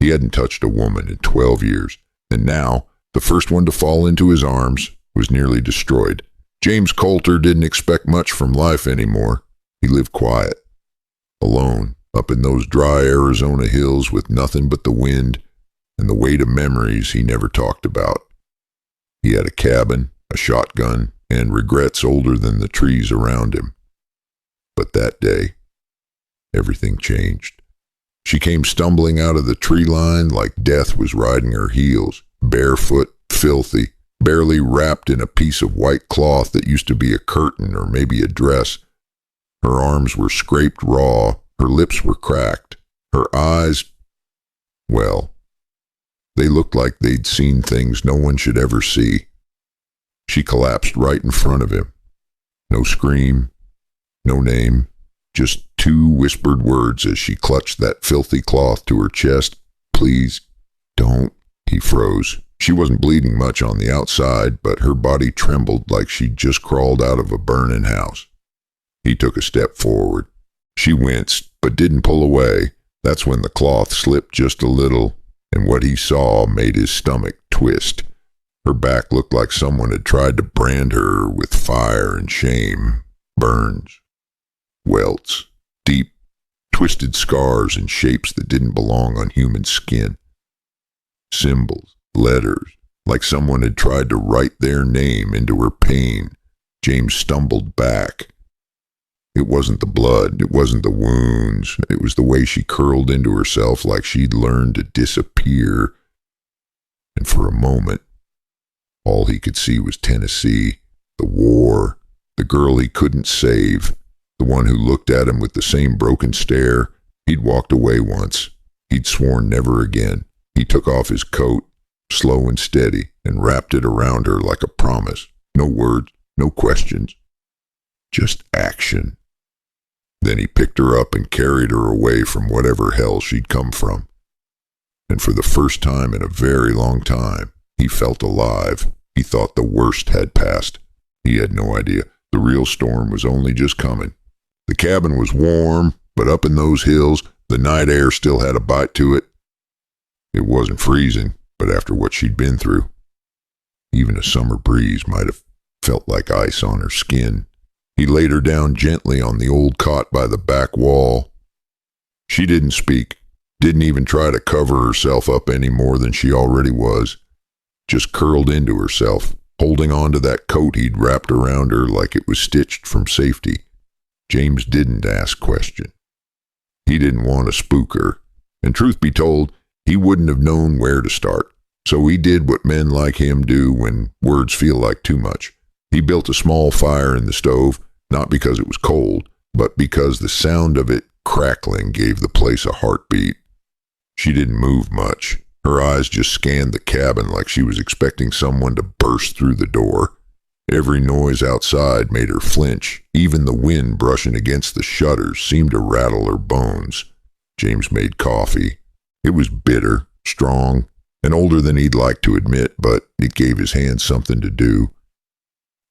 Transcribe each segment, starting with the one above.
He hadn't touched a woman in 12 years, and now, the first one to fall into his arms was nearly destroyed. James Coulter didn't expect much from life anymore. He lived quiet, alone, up in those dry Arizona hills with nothing but the wind and the weight of memories he never talked about. He had a cabin, a shotgun, and regrets older than the trees around him. But that day, everything changed. She came stumbling out of the tree line like death was riding her heels, barefoot, filthy, barely wrapped in a piece of white cloth that used to be a curtain or maybe a dress. Her arms were scraped raw, her lips were cracked, her eyes, well, they looked like they'd seen things no one should ever see. She collapsed right in front of him. No scream, no name, just two whispered words as she clutched that filthy cloth to her chest. "Please, don't." He froze. She wasn't bleeding much on the outside, but her body trembled like she'd just crawled out of a burning house. He took a step forward. She winced, but didn't pull away. That's when the cloth slipped just a little, and what he saw made his stomach twist. Her back looked like someone had tried to brand her with fire and shame. Burns, welts, deep, twisted scars in shapes that didn't belong on human skin. Symbols, letters, like someone had tried to write their name into her pain. James stumbled back. It wasn't the blood, it wasn't the wounds, it was the way she curled into herself like she'd learned to disappear. And for a moment, all he could see was Tennessee, the war, the girl he couldn't save, the one who looked at him with the same broken stare. He'd walked away once. He'd sworn never again. He took off his coat, slow and steady, and wrapped it around her like a promise. No words, no questions, just action. Then he picked her up and carried her away from whatever hell she'd come from. And for the first time in a very long time, he felt alive. He thought the worst had passed. He had no idea. The real storm was only just coming. The cabin was warm, but up in those hills, the night air still had a bite to it. It wasn't freezing, but after what she'd been through, even a summer breeze might have felt like ice on her skin. He laid her down gently on the old cot by the back wall. She didn't speak, didn't even try to cover herself up any more than she already was, just curled into herself, holding on to that coat he'd wrapped around her like it was stitched from safety. James didn't ask questions. He didn't want to spook her, and truth be told, he wouldn't have known where to start. So he did what men like him do when words feel like too much. He built a small fire in the stove, not because it was cold, but because the sound of it crackling gave the place a heartbeat. She didn't move much. Her eyes just scanned the cabin like she was expecting someone to burst through the door. Every noise outside made her flinch. Even the wind brushing against the shutters seemed to rattle her bones. James made coffee. It was bitter, strong, and older than he'd like to admit, but it gave his hands something to do.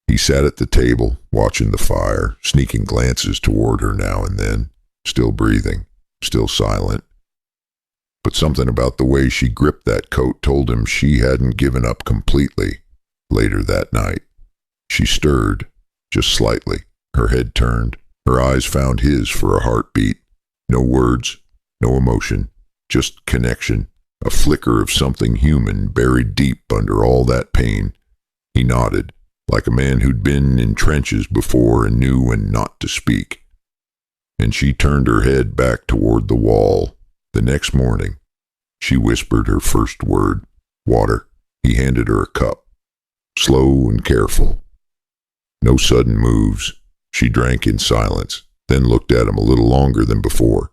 He sat at the table, watching the fire, sneaking glances toward her now and then, still breathing, still silent. But something about the way she gripped that coat told him she hadn't given up completely. Later that night, she stirred, just slightly. Her head turned. Her eyes found his for a heartbeat. No words, no emotion, just connection, a flicker of something human buried deep under all that pain. He nodded, like a man who'd been in trenches before and knew when not to speak. And she turned her head back toward the wall. The next morning, she whispered her first word, water. He handed her a cup, slow and careful. No sudden moves. She drank in silence, then looked at him a little longer than before.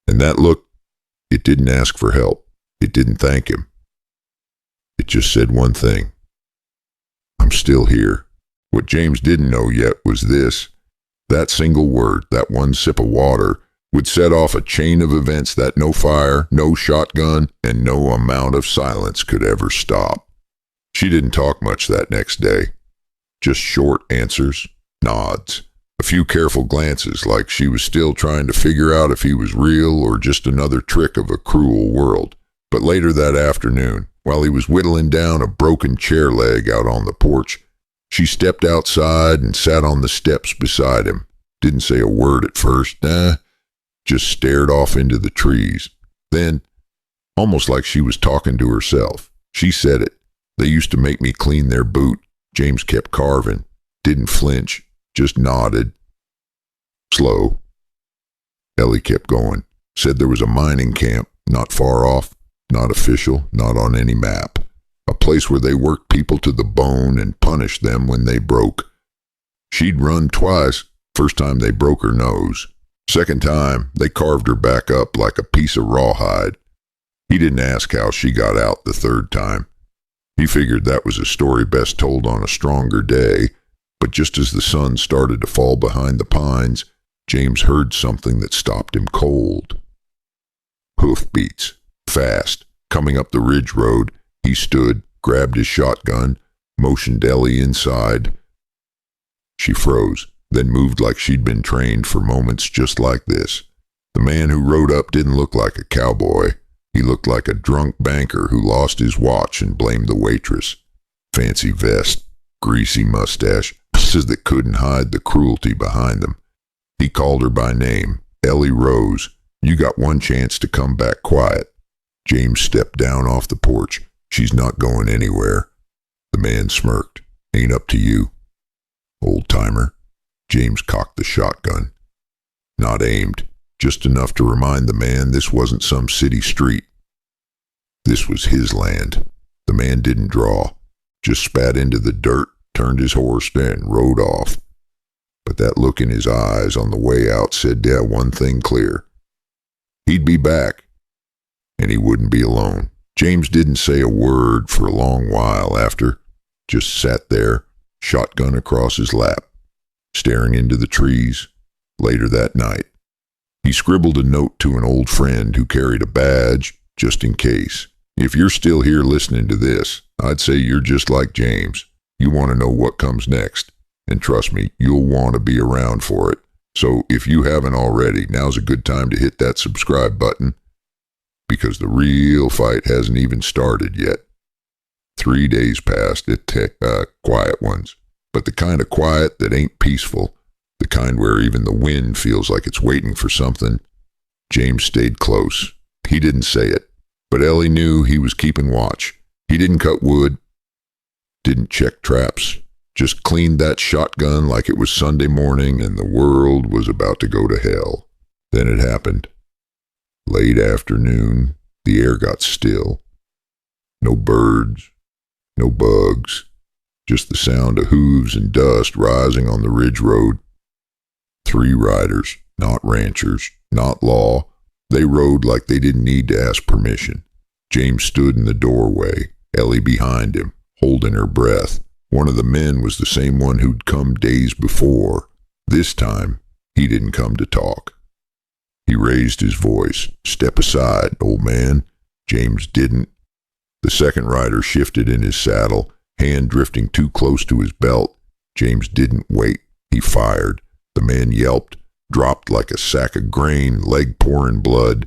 And that look, it didn't ask for help. It didn't thank him. It just said one thing. I'm still here. What James didn't know yet was this. That single word, that one sip of water, would set off a chain of events that no fire, no shotgun, and no amount of silence could ever stop. She didn't talk much that next day. Just short answers, nods. A few careful glances, like she was still trying to figure out if he was real or just another trick of a cruel world. But later that afternoon, while he was whittling down a broken chair leg out on the porch, she stepped outside and sat on the steps beside him. Didn't say a word at first, just stared off into the trees. Then, almost like she was talking to herself, she said it. They used to make me clean their boot. James kept carving, didn't flinch, just nodded. Slow. Ellie kept going. Said there was a mining camp, not far off, not official, not on any map. A place where they worked people to the bone and punished them when they broke. She'd run twice. First time they broke her nose. Second time, they carved her back up like a piece of rawhide. He didn't ask how she got out the third time. He figured that was a story best told on a stronger day, but just as the sun started to fall behind the pines, James heard something that stopped him cold. Hoofbeats, fast, coming up the ridge road. He stood, grabbed his shotgun, motioned Ellie inside. She froze, then moved like she'd been trained for moments just like this. The man who rode up didn't look like a cowboy. He looked like a drunk banker who lost his watch and blamed the waitress. Fancy vest, greasy mustache, pieces that couldn't hide the cruelty behind them. He called her by name. Ellie rose. You got one chance to come back quiet. James stepped down off the porch. She's not going anywhere. The man smirked. Ain't up to you. Old timer. James cocked the shotgun. Not aimed. Just enough to remind the man this wasn't some city street. This was his land. The man didn't draw. Just spat into the dirt, turned his horse, and rode off. But that look in his eyes on the way out said one thing clear. He'd be back, and he wouldn't be alone. James didn't say a word for a long while after, just sat there, shotgun across his lap, staring into the trees. Later that night, he scribbled a note to an old friend who carried a badge, just in case. If you're still here listening to this, I'd say you're just like James. You want to know what comes next. And trust me, you'll want to be around for it. So if you haven't already, now's a good time to hit that subscribe button, because the real fight hasn't even started yet. 3 days passed, quiet ones, but the kind of quiet that ain't peaceful, the kind where even the wind feels like it's waiting for something. James stayed close. He didn't say it, but Ellie knew he was keeping watch. He didn't cut wood, didn't check traps, just cleaned that shotgun like it was Sunday morning and the world was about to go to hell. Then it happened. Late afternoon, the air got still. No birds, no bugs, just the sound of hooves and dust rising on the ridge road. 3 riders, not ranchers, not law. They rode like they didn't need to ask permission. James stood in the doorway, Ellie behind him, holding her breath. One of the men was the same one who'd come days before. This time, he didn't come to talk. He raised his voice. Step aside, old man. James didn't. The second rider shifted in his saddle, hand drifting too close to his belt. James didn't wait. He fired. The man yelped, dropped like a sack of grain, leg pouring blood.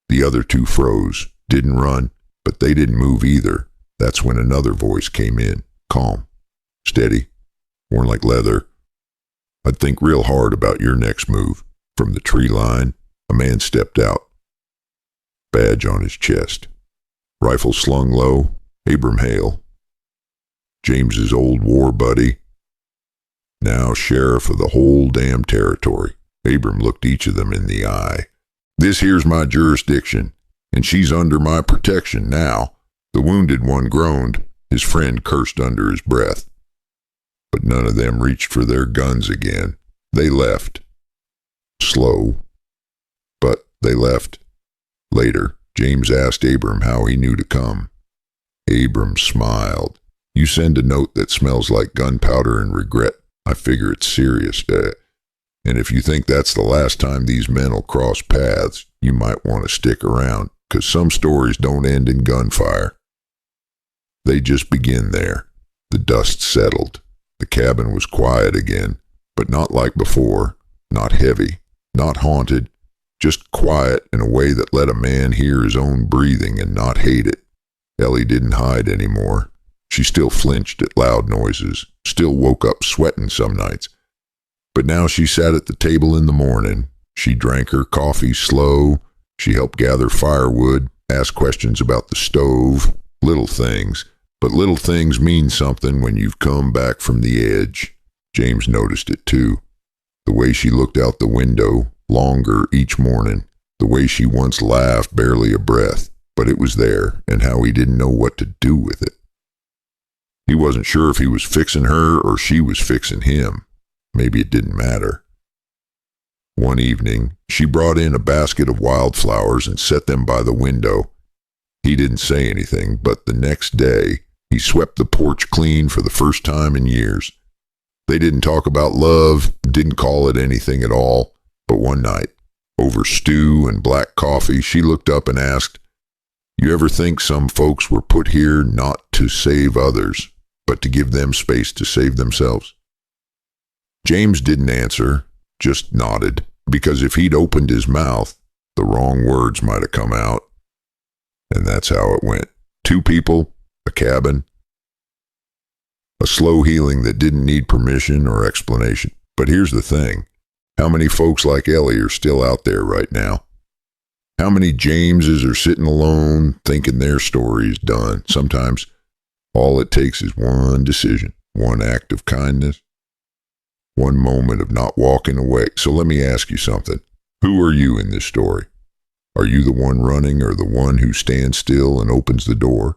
The other 2 froze, didn't run, but they didn't move either. That's when another voice came in, calm, steady, worn like leather. I'd think real hard about your next move. From the tree line, a man stepped out, badge on his chest, rifle slung low, Abram Hale, James's old war buddy, now sheriff of the whole damn territory. Abram looked each of them in the eye. This here's my jurisdiction, and she's under my protection now. The wounded one groaned. His friend cursed under his breath. But none of them reached for their guns again. They left. Slow. But they left. Later, James asked Abram how he knew to come. Abram smiled. You send a note that smells like gunpowder and regret. I figure it's serious, and if you think that's the last time these men will cross paths, you might want to stick around, 'cause some stories don't end in gunfire. They just begin there. The dust settled. The cabin was quiet again. but not like before, not heavy, not haunted, just quiet in a way that let a man hear his own breathing and not hate it. Ellie didn't hide anymore. She still flinched at loud noises, still woke up sweating some nights. But now she sat at the table in the morning. She drank her coffee slow. She helped gather firewood, asked questions about the stove, little things. But little things mean something when you've come back from the edge. James noticed it too. The way she looked out the window, longer each morning. The way she once laughed, barely a breath. But it was there, and how he didn't know what to do with it. He wasn't sure if he was fixing her or she was fixing him. Maybe it didn't matter. One evening, she brought in a basket of wildflowers and set them by the window. He didn't say anything, but the next day, he swept the porch clean for the first time in years. They didn't talk about love, didn't call it anything at all, but one night, over stew and black coffee, she looked up and asked, "You ever think some folks were put here not to save others, but to give them space to save themselves?" James didn't answer, just nodded, because if he'd opened his mouth, the wrong words might have come out. And that's how it went. 2 people, a cabin, a slow healing that didn't need permission or explanation. But here's the thing. How many folks like Ellie are still out there right now? How many Jameses are sitting alone, thinking their story's done? Sometimes all it takes is one decision, one act of kindness, one moment of not walking away. So let me ask you something. Who are you in this story? Are you the one running or the one who stands still and opens the door?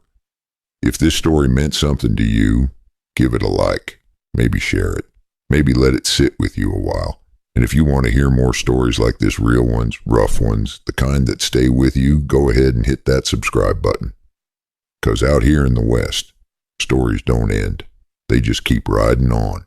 If this story meant something to you, give it a like. Maybe share it. Maybe let it sit with you a while. And if you want to hear more stories like this, real ones, rough ones, the kind that stay with you, go ahead and hit that subscribe button. Because out here in the West, stories don't end. They just keep riding on.